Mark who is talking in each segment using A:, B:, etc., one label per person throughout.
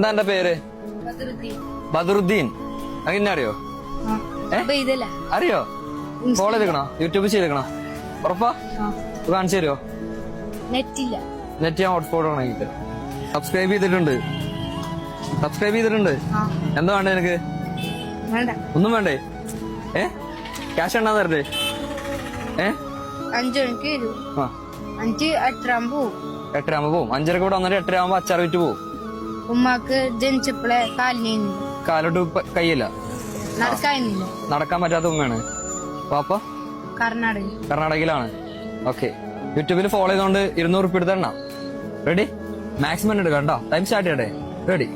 A: എന്താ എന്റെ പേര്? ബദറുദ്ദീൻ. അങ്ങനെ അറിയോ? അറിയോ? ഫോളോ ചെയ്തേക്കണോ? യൂട്യൂബ് ചെയ്തേക്കണോ? ഉറപ്പാ? കാണിച്ചു തരുമോ? നെറ്റ് ഞാൻ ഹോട്ട്സ്പോട്ട് ആണെങ്കിൽ സബ്സ്ക്രൈബ് ചെയ്തിട്ടുണ്ട്. എന്താ വേണ്ടേ നിനക്ക്? ഒന്നും വേണ്ടേ? ക്യാഷ് ഉണ്ടാ തരട്ടെ?
B: 5 മണിക്ക് വരും. 8
A: 8 പോവും. 5:30 കൂടെ വന്നിട്ട് 8 അച്ചാർ വിറ്റ് പോവും.
B: ഉമ്മാക്ക് ജനിച്ചപ്പോഴേ
A: കാലോട്ട് കയ്യില്ല,
B: നടക്കാനില്ല.
A: നടക്കാൻ പറ്റാത്ത ഉമ്മയാണ്. പാപ്പ കർണാടകയിലാണ്. ഓക്കെ. യൂട്യൂബിൽ ഫോളോ ചെയ്തോണ്ട് 200 റുപ്യ എടുത്തണ്ണ. റെഡി? മാക്സിമം എടുക്കാം കേട്ടോ. ടൈം സ്റ്റാർട്ട് ചെയ്യട്ടെ. റെഡി?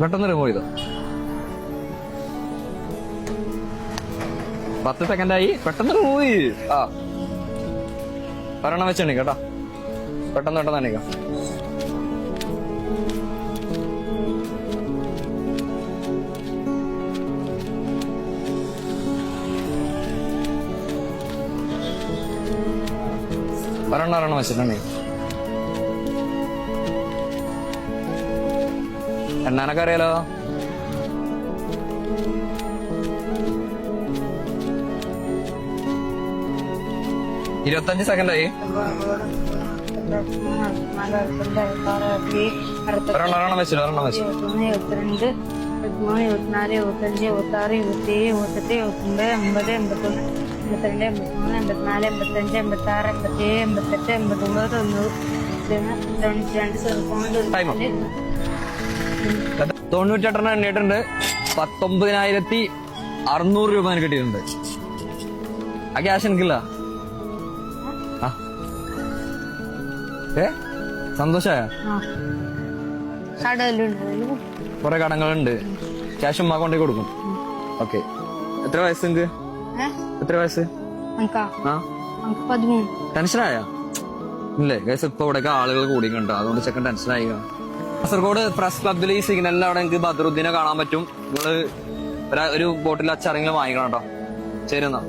A: പെട്ടെന്ന് റിമൂവ് ചെയ്തോ. 10 സെക്കൻഡായി. പെട്ടെന്ന് റിമൂവ് ചെയ്യ്. ഒരെണ്ണം വെച്ച് എണീക്കാം കേട്ടോ. പെട്ടെന്ന് എണീക്കാം. ഒരെണ്ണം വെച്ചിട്ടുണ്ടേ. എണ്ണാനൊക്കെ അറിയാലോ. ഇരുപത്തഞ്ച് സെക്കൻഡായി. ഒരെണ്ണം വെച്ചു.
B: 22, 23, 24, 25, 26, 27, 28, 29, 50, 51, 52, 53, 54, 55, 56, 87, 88,
A: 98 എണ്ണിയിട്ടുണ്ട്. 19,600 രൂപ എനിക്ക് കിട്ടിയിട്ടുണ്ട്. ആ ക്യാഷ് എനിക്കില്ല. സന്തോഷായ? കൊറേ കടങ്ങളുണ്ട്. ക്യാഷ് ഉമ്മ കൊണ്ടേ കൊടുക്കും. ഓക്കെ. എത്ര വയസ്സ് നിങ്ങക്ക്? എത്ര വയസ്സ്? ടെൻഷനായ? ഇല്ലേ ഗൈസ്, ഇപ്പൊ ഇവിടെയൊക്കെ ആളുകൾ കൂടി കണ്ടോ, അതുകൊണ്ട് ചെക്കൻ ടെൻഷനായി. കാസർഗോഡ് പ്രസ് ക്ലബിൽ ഈ സിഗ്നലിൽ അവിടെ എനിക്ക് ബദറുദ്ദീനെ കാണാൻ പറ്റും. നിങ്ങള് ഒരു ബോട്ടിൽ അച്ചാറെങ്കിലും വാങ്ങിക്കണം കേട്ടോ. ശരി എന്നാ.